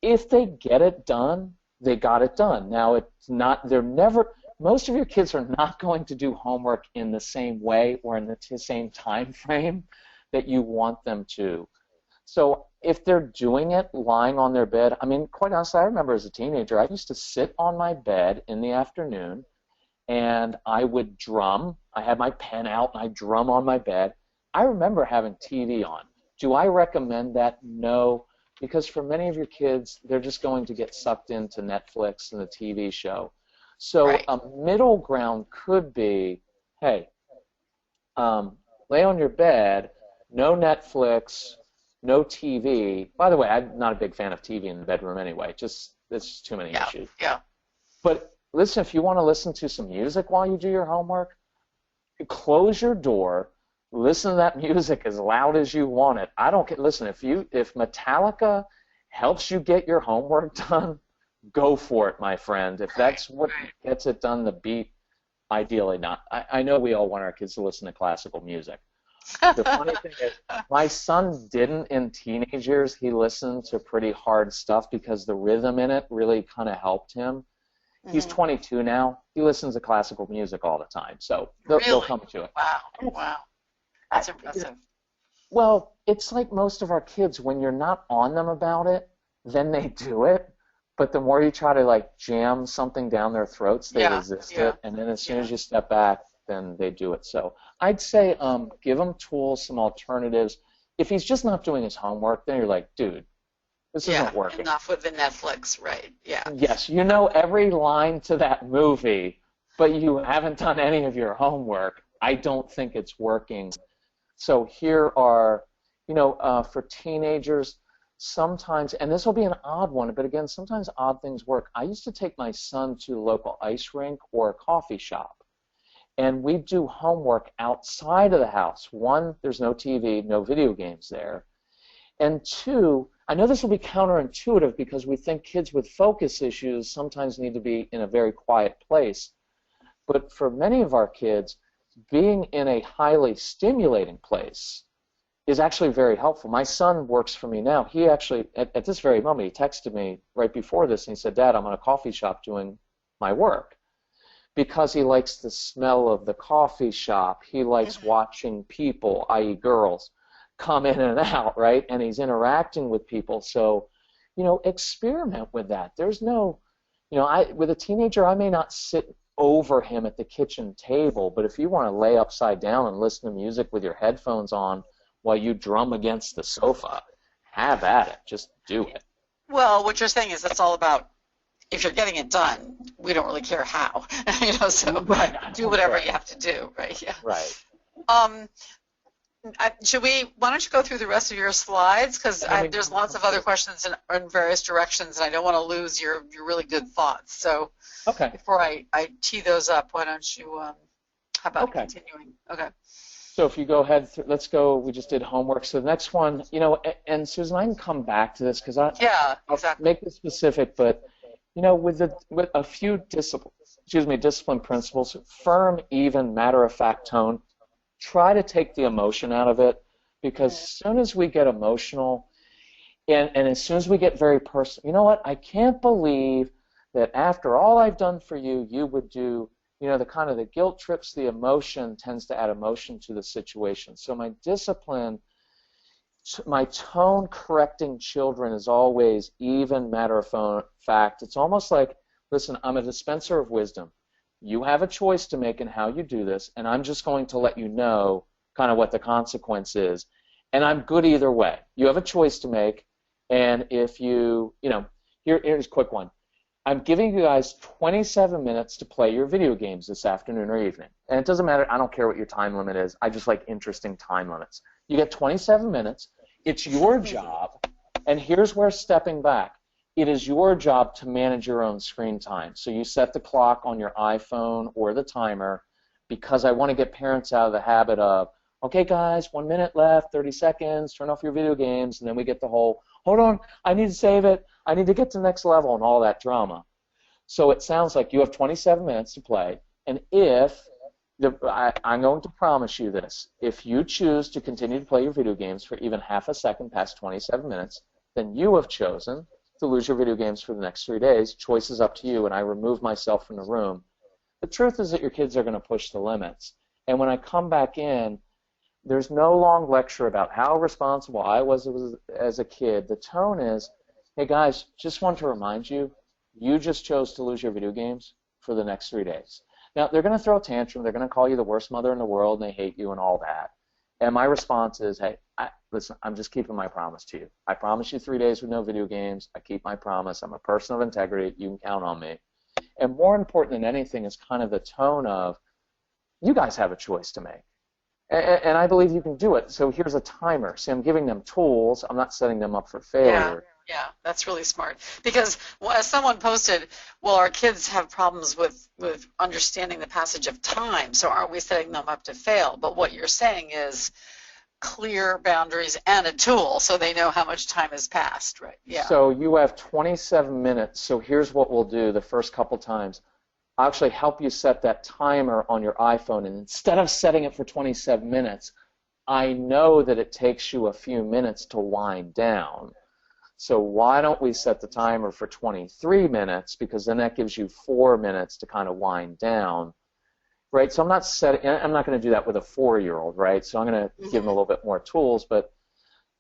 If they get it done, they got it done. Now, most of your kids are not going to do homework in the same way or in the same time frame that you want them to. So if they're doing it lying on their bed, I mean, quite honestly, I remember as a teenager, I used to sit on my bed in the afternoon, and I would drum. I had my pen out, and I'd drum on my bed. I remember having TV on. Do I recommend that? No, because for many of your kids, they're just going to get sucked into Netflix and the TV show. So right. A middle ground could be, hey, lay on your bed, no Netflix, no TV. By the way, I'm not a big fan of TV in the bedroom anyway. It's just too many issues. Yeah. But listen, if you want to listen to some music while you do your homework, close your door, listen to that music as loud as you want it. I don't care. Listen, if Metallica helps you get your homework done, go for it, my friend. If that's what gets it done, the beat, ideally not. I know we all want our kids to listen to classical music. The funny thing is, my son didn't in teenage years. He listened to pretty hard stuff because the rhythm in it really kind of helped him. He's 22 now. He listens to classical music all the time, so they'll come to it. Wow. That's impressive. Well, it's like most of our kids. When you're not on them about it, then they do it. But the more you try to like jam something down their throats, they resist it. And then as soon as you step back, then they do it. So I'd say give him tools, some alternatives. If he's just not doing his homework, then you're like, dude, this isn't working. Enough with the Netflix, right? Yeah. Yes, every line to that movie, but you haven't done any of your homework. I don't think it's working. So here are, for teenagers, sometimes, and this will be an odd one, but again, sometimes odd things work. I used to take my son to a local ice rink or a coffee shop, and we'd do homework outside of the house. One, there's no TV, no video games there. And two, I know this will be counterintuitive because we think kids with focus issues sometimes need to be in a very quiet place. But for many of our kids, being in a highly stimulating place is actually very helpful. My son works for me now. He actually, at this very moment, he texted me right before this, and he said, Dad, I'm in a coffee shop doing my work. Because he likes the smell of the coffee shop. He likes watching people, i.e. girls, come in and out, right? And he's interacting with people. So, experiment with that. There's no, with a teenager, I may not sit over him at the kitchen table, but if you want to lay upside down and listen to music with your headphones on while you drum against the sofa, have at it. Just do it. Well, what you're saying is it's all about, if you're getting it done, we don't really care how, so right. Do whatever you have to do, right? Yeah. Right. Why don't you go through the rest of your slides, because there's lots of other questions in various directions, and I don't want to lose your really good thoughts. So okay. Before I tee those up, why don't you, how about continuing? Okay. So if you go ahead, let's go, we just did homework. So the next one, and Susan, I can come back to this because I'll make this specific, but with a few discipline principles, firm, even, matter-of-fact tone, try to take the emotion out of it, because as soon as we get emotional and as soon as we get very personal, you know what, I can't believe that after all I've done for you, you would do, the guilt trips, the emotion tends to add emotion to the situation. So my discipline, my tone correcting children is always even, matter of fact. It's almost like, listen, I'm a dispenser of wisdom. You have a choice to make in how you do this, and I'm just going to let you know kind of what the consequence is. And I'm good either way. You have a choice to make, and if here's a quick one. I'm giving you guys 27 minutes to play your video games this afternoon or evening. And it doesn't matter, I don't care what your time limit is. I just like interesting time limits. You get 27 minutes. It's your job, and here's where stepping back. It is your job to manage your own screen time. So you set the clock on your iPhone or the timer, because I want to get parents out of the habit of, okay, guys, 1 minute left, 30 seconds, turn off your video games, and then we get the whole, hold on, I need to save it, I need to get to the next level, and all that drama. So it sounds like you have 27 minutes to play, and I'm going to promise you this, if you choose to continue to play your video games for even half a second past 27 minutes, then you have chosen to lose your video games for the next 3 days. Choice is up to you, and I remove myself from the room. The truth is that your kids are going to push the limits, and when I come back in, there's no long lecture about how responsible I was as a kid. The tone is, hey guys, just want to remind you, you just chose to lose your video games for the next 3 days. Now, they're going to throw a tantrum, they're going to call you the worst mother in the world, and they hate you and all that. And my response is, hey, listen, I'm just keeping my promise to you. I promise you 3 days with no video games. I keep my promise. I'm a person of integrity. You can count on me. And more important than anything is kind of the tone of, you guys have a choice to make. And I believe you can do it. So here's a timer. See, I'm giving them tools. I'm not setting them up for failure. Yeah, that's really smart. Because as someone posted, well, our kids have problems with understanding the passage of time, so aren't we setting them up to fail? But what you're saying is clear boundaries and a tool so they know how much time has passed, right? Yeah. So you have 27 minutes. So here's what we'll do the first couple times. I'll actually help you set that timer on your iPhone, and instead of setting it for 27 minutes, I know that it takes you a few minutes to wind down. So why don't we set the timer for 23 minutes, because then that gives you 4 minutes to kind of wind down, right? So I'm not going to do that with a 4-year-old, right? So I'm going to give them a little bit more tools, but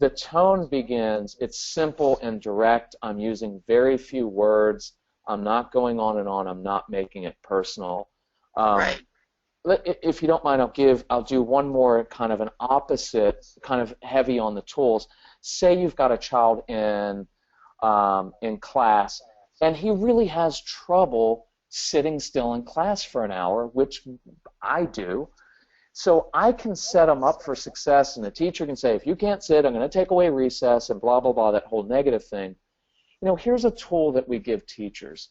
the tone begins, it's simple and direct. I'm using very few words. I'm not going on and on. I'm not making it personal. Right. If you don't mind, I'll do one more kind of an opposite, kind of heavy on the tools. Say you've got a child in class, and he really has trouble sitting still in class for an hour, which I do. So I can set them up for success, and the teacher can say, if you can't sit, I'm going to take away recess and blah, blah, blah, that whole negative thing. You know, here's a tool that we give teachers.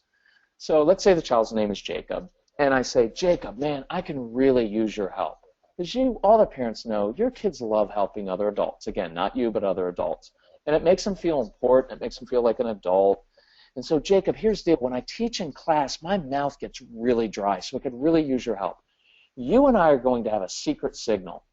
So let's say the child's name is Jacob, and I say, Jacob, man, I can really use your help. Because all the parents know your kids love helping other adults. Again, not you, but other adults. And it makes them feel important. It makes them feel like an adult. And so, Jacob, here's the deal. When I teach in class, my mouth gets really dry, so I could really use your help. You and I are going to have a secret signal.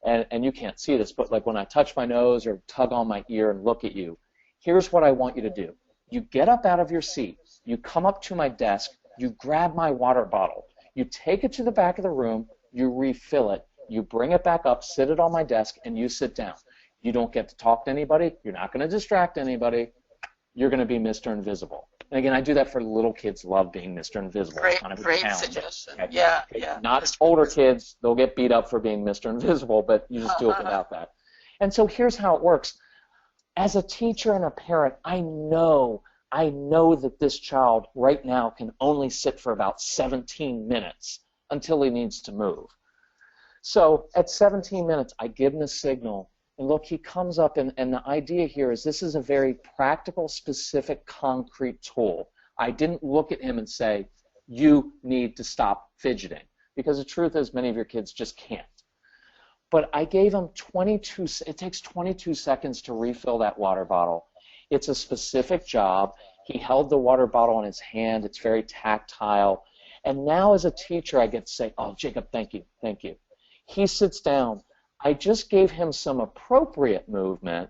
And you can't see this, but like when I touch my nose or tug on my ear and look at you, here's what I want you to do. You get up out of your seat. You come up to my desk. You grab my water bottle. You take it to the back of the room. You refill it. You bring it back up, sit it on my desk, and you sit down. You don't get to talk to anybody. You're not going to distract anybody. You're going to be Mr. Invisible. And again, I do that for little kids. Love being Mr. Invisible. Great, kind of great suggestion. Okay. Yeah, yeah. Not older kids. They'll get beat up for being Mr. Invisible, but you just do it without that. And so here's how it works. As a teacher and a parent, I know that this child right now can only sit for about 17 minutes until he needs to move. So at 17 minutes, I give him a signal. And look, he comes up, and the idea here is this is a very practical, specific, concrete tool. I didn't look at him and say, you need to stop fidgeting, because the truth is many of your kids just can't. But I gave him it takes 22 seconds to refill that water bottle. It's a specific job. He held the water bottle in his hand. It's very tactile. And now as a teacher, I get to say, oh, Jacob, thank you, thank you. He sits down. I just gave him some appropriate movement,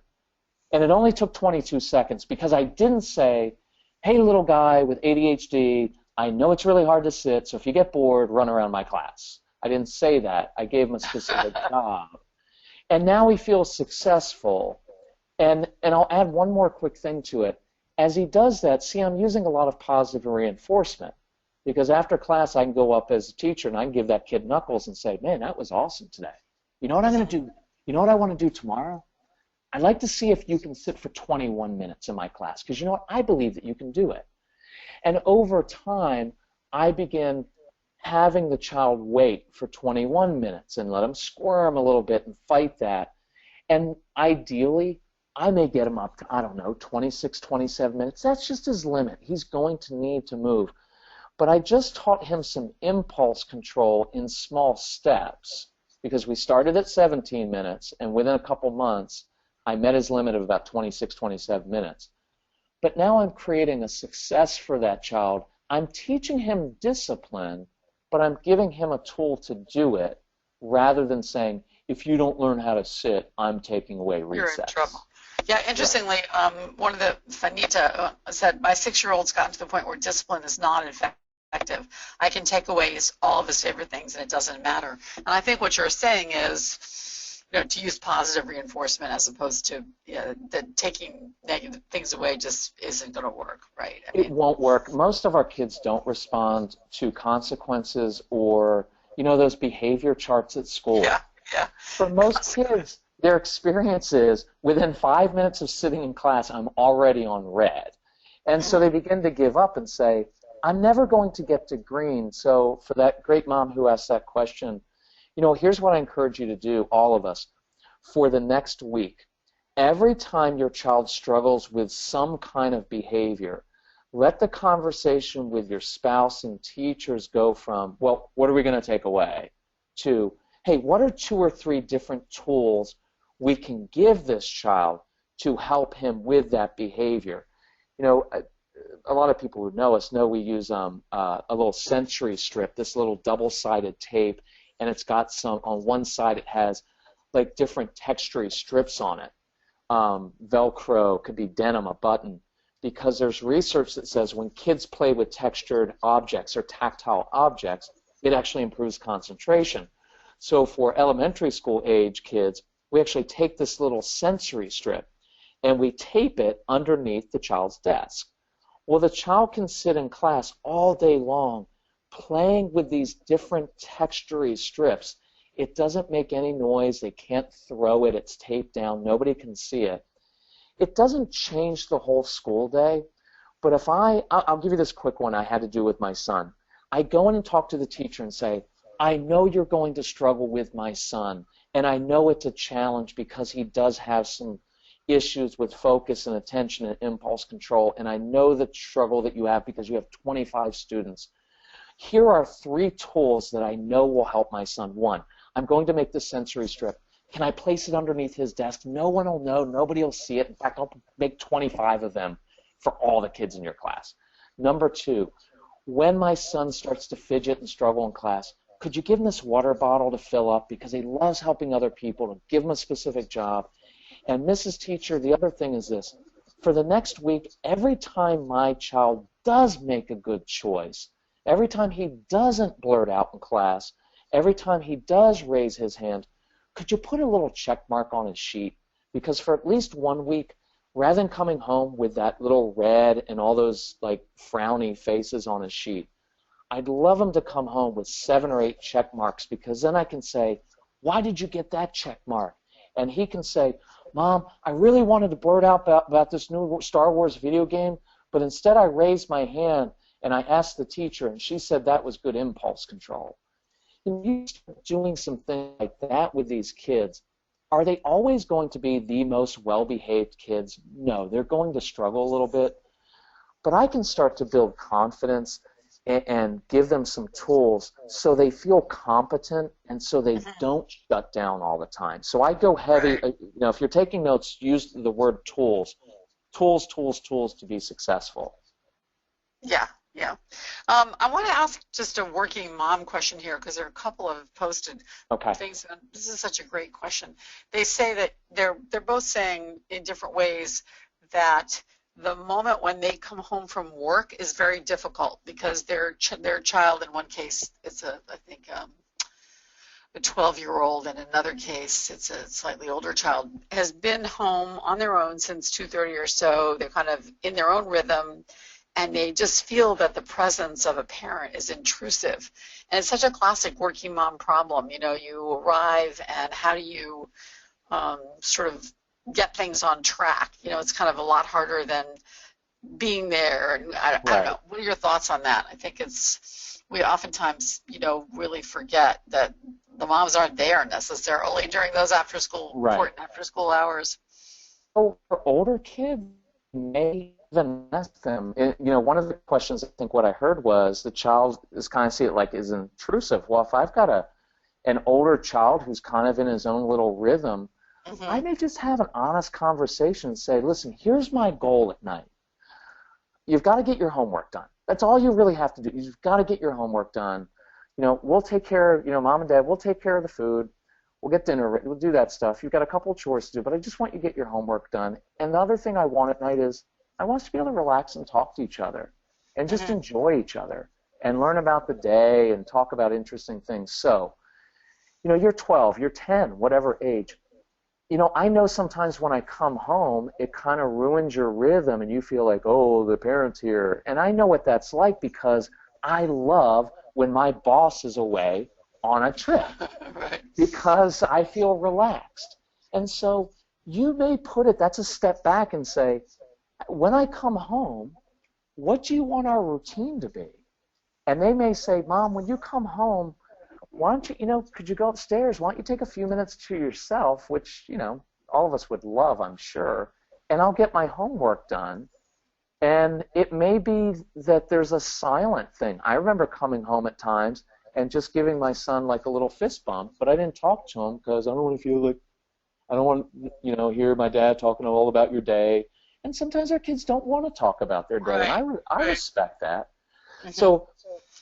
and it only took 22 seconds because I didn't say, hey, little guy with ADHD, I know it's really hard to sit, so if you get bored, run around my class. I didn't say that. I gave him a specific job. And now he feels successful. And I'll add one more quick thing to it. As he does that, see, I'm using a lot of positive reinforcement, because after class I can go up as a teacher and I can give that kid knuckles and say, man, that was awesome today. You know what I'm going to do? You know what I want to do tomorrow? I'd like to see if you can sit for 21 minutes in my class, because you know what? I believe that you can do it. And over time, I begin having the child wait for 21 minutes and let him squirm a little bit and fight that. And ideally, I may get him up to, I don't know, 26, 27 minutes. That's just his limit. He's going to need to move. But I just taught him some impulse control in small steps, because we started at 17 minutes, and within a couple months, I met his limit of about 26, 27 minutes. But now I'm creating a success for that child. I'm teaching him discipline, but I'm giving him a tool to do it, rather than saying, if you don't learn how to sit, I'm taking away recess. You're in trouble. Yeah, interestingly, one of the, Fanita said, my 6-year-old's gotten to the point where discipline is not effective. I can take away all of his favorite things and it doesn't matter. And I think what you're saying is, you know, to use positive reinforcement as opposed to that taking negative things away just isn't going to work, right? I mean, it won't work. Most of our kids don't respond to consequences or, you know, those behavior charts at school. Yeah, yeah. For most kids, their experience is within 5 minutes of sitting in class, I'm already on red. And so they begin to give up and say, I'm never going to get to green. So for that great mom who asked that question, you know, here's what I encourage you to do, all of us, for the next week. Every time your child struggles with some kind of behavior, let the conversation with your spouse and teachers go from, well, what are we going to take away, to, hey, what are 2 or 3 different tools we can give this child to help him with that behavior? You know, a lot of people who know us know we use a little sensory strip, this little double-sided tape, and it's got some, on one side it has like different textury strips on it. Velcro, could be denim, a button, because there's research that says when kids play with textured objects or tactile objects, it actually improves concentration. So for elementary school age kids, we actually take this little sensory strip and we tape it underneath the child's desk. Well, the child can sit in class all day long playing with these different textury strips. It doesn't make any noise. They can't throw it. It's taped down. Nobody can see it. It doesn't change the whole school day, but if I'll give you this quick one I had to do with my son. I go in and talk to the teacher and say, I know you're going to struggle with my son, and I know it's a challenge because he does have some issues with focus and attention and impulse control, and I know the struggle that you have because you have 25 students. Here are 3 tools that I know will help my son. 1, I'm going to make the sensory strip. Can I place it underneath his desk? No one will know. Nobody will see it. In fact, I'll make 25 of them for all the kids in your class. Number 2, when my son starts to fidget and struggle in class, could you give him this water bottle to fill up because he loves helping other people, to give him a specific job? And Mrs. Teacher, the other thing is this. For the next week, every time my child does make a good choice, every time he doesn't blurt out in class, every time he does raise his hand, could you put a little check mark on his sheet? Because for at least 1 week, rather than coming home with that little red and all those like frowny faces on his sheet, I'd love him to come home with 7 or 8 check marks, because then I can say, why did you get that check mark? And he can say, Mom, I really wanted to blurt out about this new Star Wars video game, but instead I raised my hand and I asked the teacher, and she said that was good impulse control. And you start doing some things like that with these kids. Are they always going to be the most well-behaved kids? No, they're going to struggle a little bit. But I can start to build confidence and give them some tools so they feel competent and so they don't shut down all the time. So I go heavy. If you're taking notes, use the word tools. Tools, tools, tools to be successful. Yeah, yeah. I want to ask just a working mom question here, because there are a couple of posted things. This is such a great question. They say that they're both saying in different ways that the moment when they come home from work is very difficult, because their child, in one case, it's a 12-year-old, in another case, it's a slightly older child, has been home on their own since 2:30 or so. They're kind of in their own rhythm, and they just feel that the presence of a parent is intrusive. And it's such a classic working mom problem. You arrive, and how do you sort of get things on track? It's kind of a lot harder than being there. And I don't know. What are your thoughts on that? I think we oftentimes, really forget that the moms aren't there necessarily during those important after-school hours. So for older kids, may even ask them. One of the questions, I think what I heard was the child is kind of see it like is intrusive. Well, if I've got an older child who's kind of in his own little rhythm, I may just have an honest conversation and say, listen, here's my goal at night. You've got to get your homework done. That's all you really have to do. You've got to get your homework done. We'll take care of, Mom and Dad, we'll take care of the food. We'll get dinner ready. We'll do that stuff. You've got a couple of chores to do, but I just want you to get your homework done. And the other thing I want at night is I want us to be able to relax and talk to each other and just enjoy each other and learn about the day and talk about interesting things. So, you're 12, you're 10, whatever age. I know sometimes when I come home, it kind of ruins your rhythm and you feel like, oh, the parent's here. And I know what that's like because I love when my boss is away on a trip because I feel relaxed. And so you may that's a step back and say, when I come home, what do you want our routine to be? And they may say, Mom, when you come home, why don't you, could you go upstairs? Why don't you take a few minutes to yourself, which, all of us would love, I'm sure, and I'll get my homework done. And it may be that there's a silent thing. I remember coming home at times and just giving my son like a little fist bump, but I didn't talk to him because I don't want to feel like, I don't want, hear my dad talking all about your day. And sometimes our kids don't want to talk about their day, and I respect that. So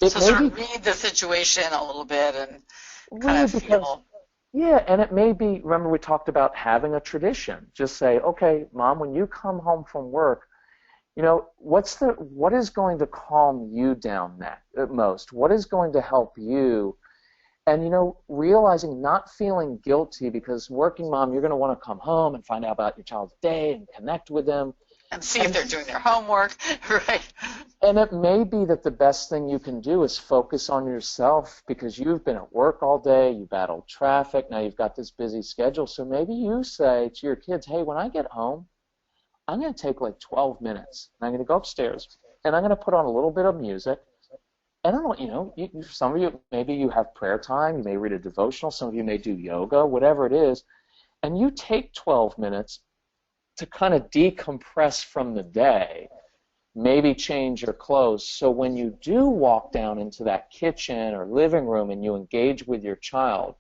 sort of read the situation a little bit and kind of feel. Yeah, and it may be, remember we talked about having a tradition. Just say, okay, Mom, when you come home from work, what is going to calm you down most? What is going to help you? And, realizing not feeling guilty, because working mom, you're going to want to come home and find out about your child's day and connect with them. And see if they're doing their homework, right? And it may be that the best thing you can do is focus on yourself because you've been at work all day, you battled traffic, now you've got this busy schedule. So maybe you say to your kids, hey, when I get home, I'm going to take like 12 minutes, and I'm going to go upstairs, and I'm going to put on a little bit of music, And I don't, some of you, maybe you have prayer time, you may read a devotional, some of you may do yoga, whatever it is, and you take 12 minutes to kind of decompress from the day, maybe change your clothes, so when you do walk down into that kitchen or living room and you engage with your child,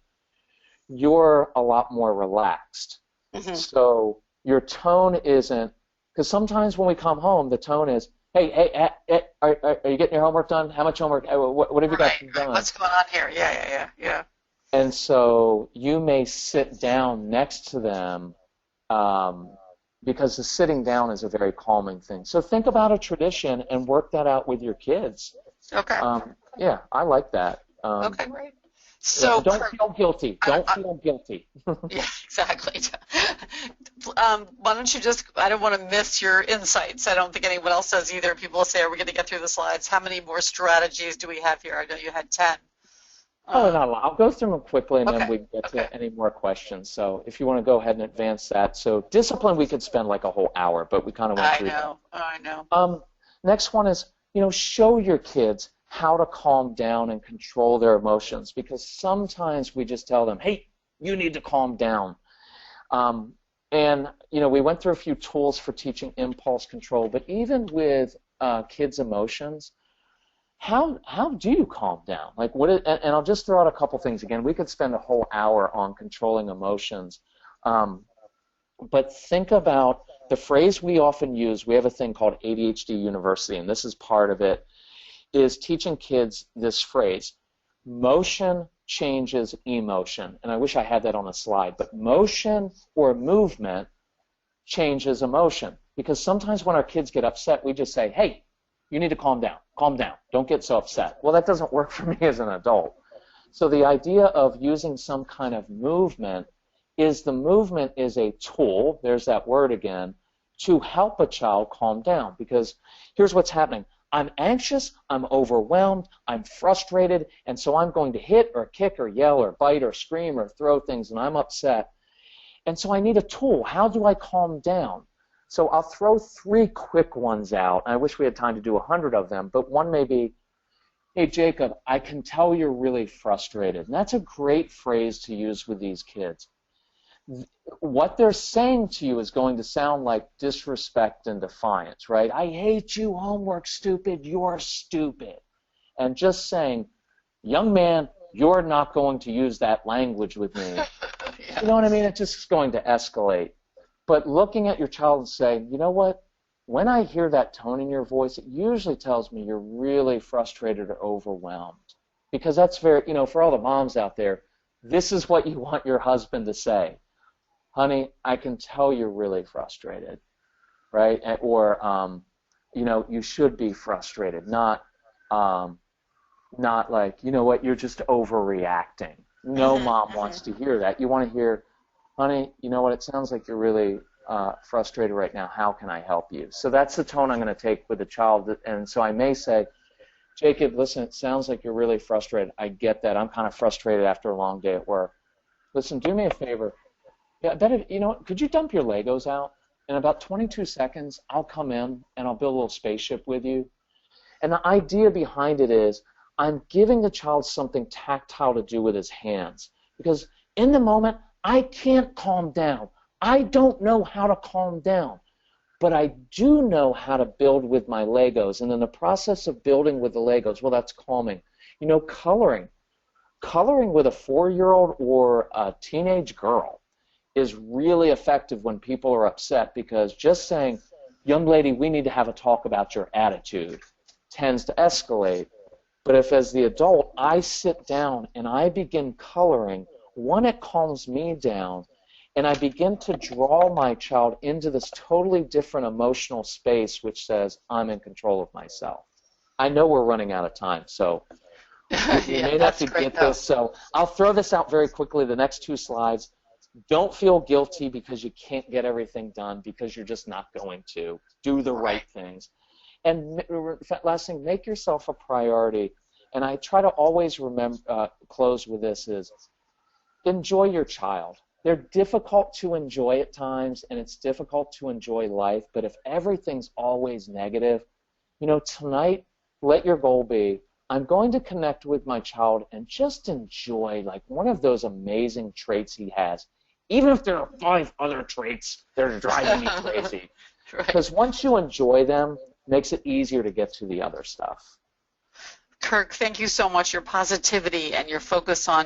you're a lot more relaxed. Mm-hmm. So your tone isn't, because sometimes when we come home, the tone is, hey, are you getting your homework done? How much homework? What have you got done? What's going on here? Yeah. And so you may sit down next to them because the sitting down is a very calming thing. So think about a tradition and work that out with your kids. Okay. Yeah, I like that. Okay, great. So don't feel guilty. Don't feel guilty. Yeah, exactly. Why don't you just, I don't want to miss your insights. I don't think anyone else does either. People will say, are we going to get through the slides? How many more strategies do we have here? I know you had 10. Not a lot. I'll go through them quickly and then we can get to any more questions. So if you want to go ahead and advance that. So discipline, we could spend like a whole hour, but we kind of went through that. I know. Next one is, show your kids how to calm down and control their emotions, because sometimes we just tell them, hey, you need to calm down. And we went through a few tools for teaching impulse control, but even with kids' emotions, how do you calm down? Like and I'll just throw out a couple things again. We could spend a whole hour on controlling emotions, but think about the phrase we often use. We have a thing called ADHD University, and this is part of it, is teaching kids this phrase: motion changes emotion. And I wish I had that on a slide, but motion or movement changes emotion. Because sometimes when our kids get upset, we just say, hey, you need to calm down, don't get so upset. Well, that doesn't work for me as an adult. So the idea of using some kind of movement is, the movement is a tool, there's that word again, to help a child calm down. Because here's what's happening. I'm anxious, I'm overwhelmed, I'm frustrated, and so I'm going to hit or kick or yell or bite or scream or throw things, and I'm upset. And so I need a tool. How do I calm down? So I'll throw 3 quick ones out. I wish we had time to do 100 of them, but one may be, hey, Jacob, I can tell you're really frustrated. And that's a great phrase to use with these kids. What they're saying to you is going to sound like disrespect and defiance, right? I hate you, homework, stupid, you're stupid. And just saying, young man, you're not going to use that language with me. Yeah. You know what I mean? It's just going to escalate. But looking at your child and saying, you know what? When I hear that tone in your voice, it usually tells me you're really frustrated or overwhelmed. Because that's very, for all the moms out there, this is what you want your husband to say. Honey, I can tell you're really frustrated, right? Or, you should be frustrated, not like, you know what, you're just overreacting. No mom wants to hear that. You want to hear, honey, you know what, it sounds like you're really frustrated right now. How can I help you? So that's the tone I'm going to take with the child. And so I may say, Jacob, listen, it sounds like you're really frustrated. I get that. I'm kind of frustrated after a long day at work. Listen, do me a favor. Yeah, could you dump your Legos out? In about 22 seconds, I'll come in and I'll build a little spaceship with you. And the idea behind it is I'm giving the child something tactile to do with his hands. Because in the moment, I can't calm down. I don't know how to calm down. But I do know how to build with my Legos. And in the process of building with the Legos, well, that's calming. Coloring. Coloring with a 4-year-old or a teenage girl is really effective when people are upset, because just saying, young lady, we need to have a talk about your attitude, tends to escalate. But if as the adult I sit down and I begin coloring, one, it calms me down, and I begin to draw my child into this totally different emotional space which says, I'm in control of myself. I know we're running out of time, so we may have to get this. So I'll throw this out very quickly, the next 2 slides. Don't feel guilty because you can't get everything done, because you're just not going to. Do the right things. And last thing, make yourself a priority. And I try to always close with this is, enjoy your child. They're difficult to enjoy at times, and it's difficult to enjoy life, but if everything's always negative, tonight, let your goal be, I'm going to connect with my child and just enjoy like one of those amazing traits he has, even if there are 5 other traits that are driving me crazy. Right. Because once you enjoy them, it makes it easier to get to the other stuff. Kirk, thank you so much. Your positivity and your focus on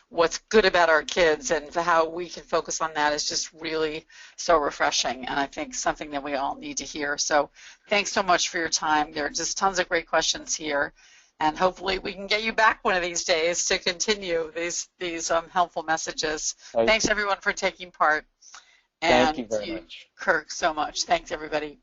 what's good about our kids and how we can focus on that is just really so refreshing, and I think something that we all need to hear. So thanks so much for your time. There are just tons of great questions here, and hopefully we can get you back one of these days to continue these helpful messages. Thanks everyone for taking part. Thank you very much. Kirk, so much. Thanks everybody.